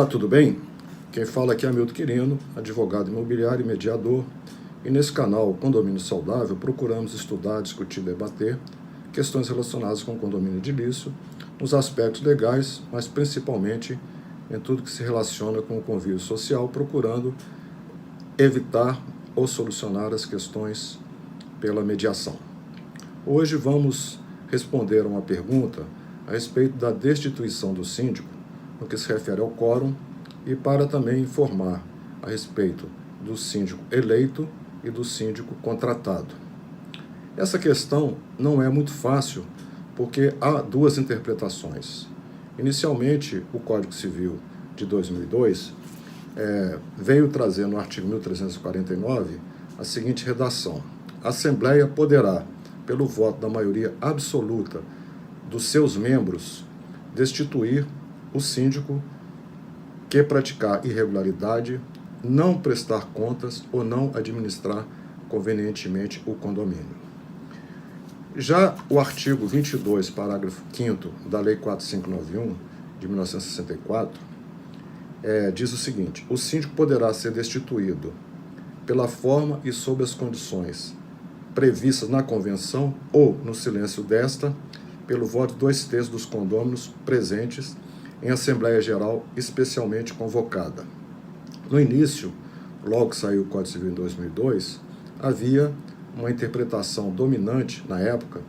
Olá, tudo bem? Quem fala aqui é Hamilton Quirino, advogado imobiliário e mediador. E nesse canal Condomínio Saudável procuramos estudar, discutir, debater questões relacionadas com o condomínio edilício, nos aspectos legais, mas principalmente em tudo que se relaciona com o convívio social, procurando evitar ou solucionar as questões pela mediação. Hoje vamos responder a uma pergunta a respeito da destituição do síndico, no que se refere ao quórum, e para também informar a respeito do síndico eleito e do síndico contratado. Essa questão não é muito fácil, porque há duas interpretações. Inicialmente, o Código Civil de 2002 veio trazer no artigo 1349 a seguinte redação: a Assembleia poderá, pelo voto da maioria absoluta dos seus membros, destituir o síndico que praticar irregularidade, não prestar contas ou não administrar convenientemente o condomínio. Já o artigo 22, parágrafo 5º da Lei 4591, de 1964, diz o seguinte: o síndico poderá ser destituído pela forma e sob as condições previstas na convenção ou, no silêncio desta, pelo voto de 2/3 dos condôminos presentes em Assembleia Geral especialmente convocada. No início, logo que saiu o Código Civil em 2002, havia uma interpretação dominante, na época,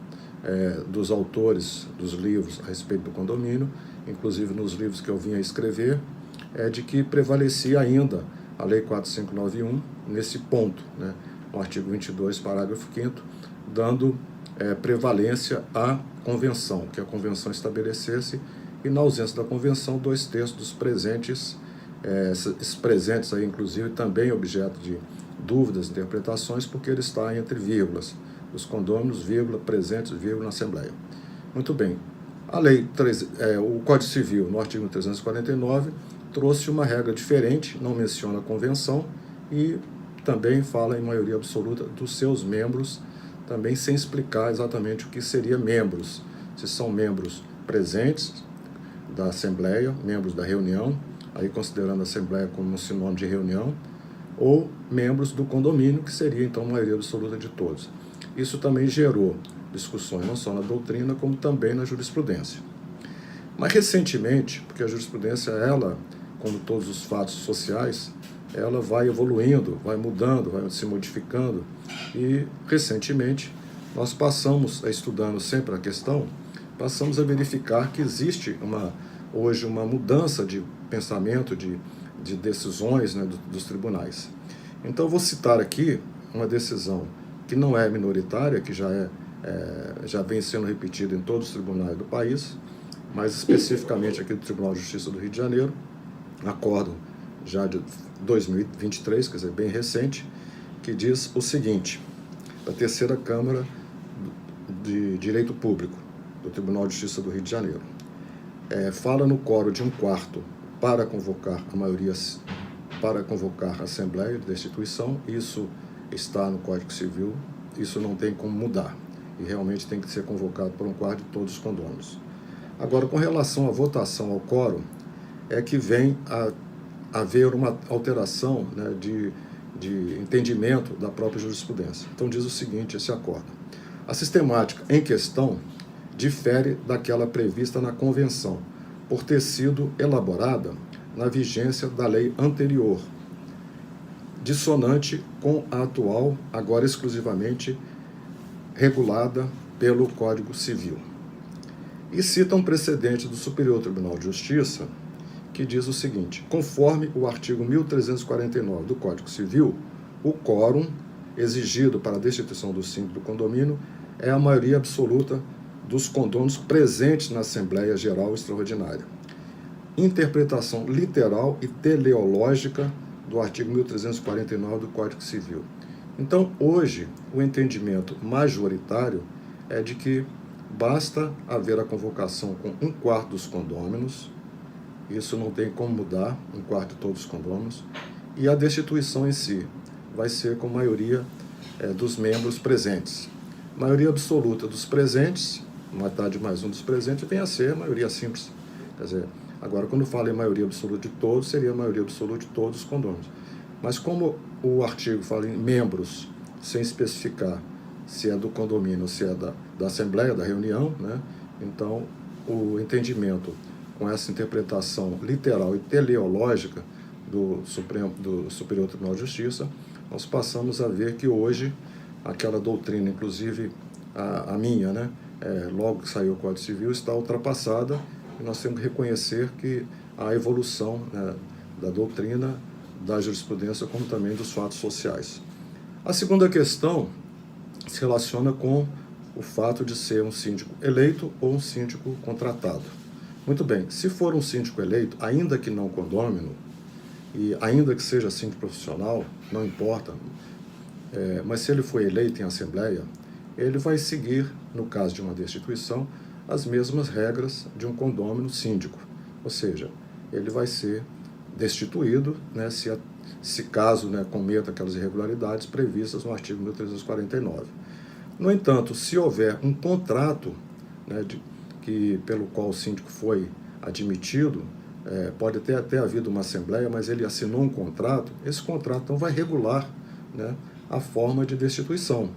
dos autores dos livros a respeito do condomínio, inclusive nos livros que eu vinha escrever, de que prevalecia ainda a Lei 4591 nesse ponto, né, no artigo 22, parágrafo 5º, dando prevalência à convenção, que a convenção estabelecesse, e na ausência da convenção, 2/3 dos presentes, esses presentes aí, inclusive, também objeto de dúvidas, interpretações, porque ele está entre vírgulas, os condôminos, vírgula, presentes, vírgula, na Assembleia. Muito bem. A lei, o Código Civil, no artigo 349, trouxe uma regra diferente, não menciona a convenção e também fala em maioria absoluta dos seus membros, também sem explicar exatamente o que seria membros, se são membros presentes da Assembleia, membros da reunião, aí considerando a Assembleia como um sinônimo de reunião, ou membros do condomínio, que seria então a maioria absoluta de todos. Isso também gerou discussões não só na doutrina, como também na jurisprudência. Mas recentemente, porque a jurisprudência, ela, como todos os fatos sociais, ela vai evoluindo, vai mudando, vai se modificando, e recentemente nós passamos, estudando sempre a questão, passamos a verificar que existe hoje uma mudança de pensamento, de decisões, né, dos tribunais. Então, vou citar aqui uma decisão que não é minoritária, que já vem sendo repetida em todos os tribunais do país, mas especificamente aqui do Tribunal de Justiça do Rio de Janeiro, acórdão já de 2023, quer dizer, bem recente, que diz o seguinte: da Terceira Câmara de Direito Público do Tribunal de Justiça do Rio de Janeiro, fala no quórum de 1/4 para convocar a maioria, para convocar a Assembleia de Destituição. Isso está no Código Civil, isso não tem como mudar, e realmente tem que ser convocado por 1/4 de todos os condôminos. Agora, com relação à votação ao quórum, é que vem a haver uma alteração, né, de entendimento da própria jurisprudência. Então diz o seguinte, esse acórdão: a sistemática em questão difere daquela prevista na convenção, por ter sido elaborada na vigência da lei anterior, dissonante com a atual, agora exclusivamente regulada pelo Código Civil. E cita um precedente do Superior Tribunal de Justiça, que diz o seguinte: conforme o artigo 1349 do Código Civil, o quórum exigido para a destituição do síndico do condomínio é a maioria absoluta dos condôminos presentes na Assembleia Geral Extraordinária. Interpretação literal e teleológica do artigo 1349 do Código Civil. Então, hoje, o entendimento majoritário é de que basta haver a convocação com 1/4 dos condôminos, isso não tem como mudar, 1/4 de todos os condôminos, e a destituição em si vai ser com maioria dos membros presentes. Maioria absoluta dos presentes, metade mais um dos presentes, vem a ser a maioria simples. Quer dizer, Agora, quando fala em maioria absoluta de todos, seria a maioria absoluta de todos os condôminos. Mas como o artigo fala em membros, sem especificar se é do condomínio ou se é da assembleia, da reunião, né? Então o entendimento com essa interpretação literal e teleológica do Superior Tribunal de Justiça, nós passamos a ver que hoje aquela doutrina, inclusive a minha, né, logo que saiu o Código Civil, está ultrapassada, e nós temos que reconhecer que a evolução, né, da doutrina, da jurisprudência, como também dos fatos sociais. A segunda questão se relaciona com o fato de ser um síndico eleito ou um síndico contratado. Muito bem, se for um síndico eleito, ainda que não condômino, e ainda que seja síndico profissional, não importa, mas se ele for eleito em assembleia, ele vai seguir, no caso de uma destituição, as mesmas regras de um condômino síndico. Ou seja, ele vai ser destituído, né, se caso, né, cometa aquelas irregularidades previstas no artigo 1349. No entanto, se houver um contrato, né, pelo qual o síndico foi admitido, pode ter até havido uma assembleia, mas ele assinou um contrato, esse contrato então vai regular, né, a forma de destituição.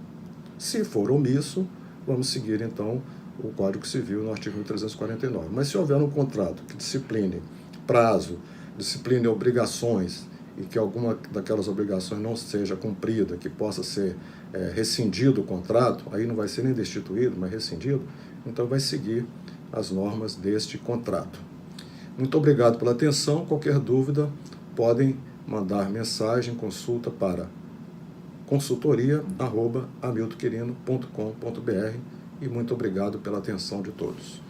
Se for omisso, vamos seguir então o Código Civil no artigo 1349. Mas se houver um contrato que discipline prazo, discipline obrigações, e que alguma daquelas obrigações não seja cumprida, que possa ser rescindido o contrato, aí não vai ser nem destituído, mas rescindido, então vai seguir as normas deste contrato. Muito obrigado pela atenção. Qualquer dúvida, podem mandar mensagem, consulta para consultoria@hamiltonquirino.com.br, e muito obrigado pela atenção de todos.